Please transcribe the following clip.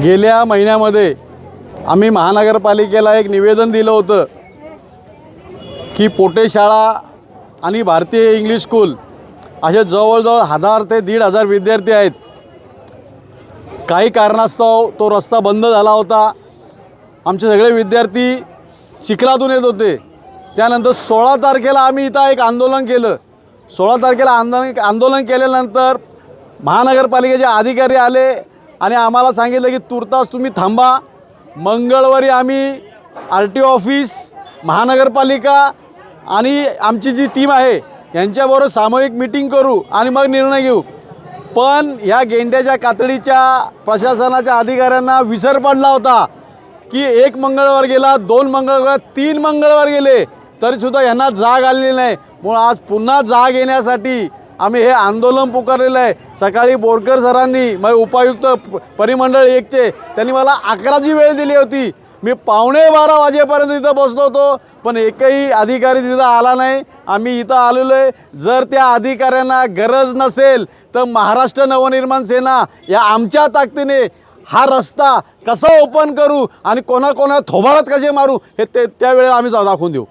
गेल्या महिन्यामध्ये आम्ही महानगरपालिकेला एक निवेदन दिलं होतं की पोटे शाळा आणि भारतीय इंग्लिश स्कूल असे जवळजवळ 1000 ते 1500 विद्यार्थी आहेत. काही कारणास्तव तो रस्ता बंद झाला होता. आमचे सगळे विद्यार्थी चिखलातून येत होते. त्यानंतर 16 तारखेला आम्ही इथं एक आंदोलन केलं. 16 तारखेला आंदोलन केल्यानंतर महानगरपालिकेचे अधिकारी आले आणि आम्हाला सांगितलं की तुर्तास तुम्ही थांबा. मंगळवारी आम्ही RTO ऑफिस, महानगरपालिका आणि आमची जी टीम आहे यांच्याबरोबर सामूहिक मीटिंग करू आणि मग निर्णय घेऊ. पण ह्या गेंड्याच्या कातडीच्या प्रशासनाच्या अधिकाऱ्यांना विसर पडला होता की एक मंगळवार गेला, 2 मंगळवार, 3 मंगळवार गेले तरीसुद्धा यांना जाग आलेली नाही. म्हणून आज पुन्हा जाग येण्यासाठी आम्ही हे आंदोलन पुकारलेलं आहे. सकाळी बोरकर सरांनी, मग उपायुक्त परिमंडळ 1चे त्यांनी मला 11ची वेळ दिली होती. मी 11:15 वाजेपर्यंत इथं बसलो होतो, पण एकही अधिकारी तिथं आला नाही. आम्ही इथं आलेलो आहे. जर त्या अधिकाऱ्यांना गरज नसेल तर महाराष्ट्र नवनिर्माण सेना या आमच्या ताकदीने हा रस्ता कसा ओपन करू आणि कोणाकोणा थोबाडात कसे मारू हे त्यावेळेला आम्ही दाखवून देऊ.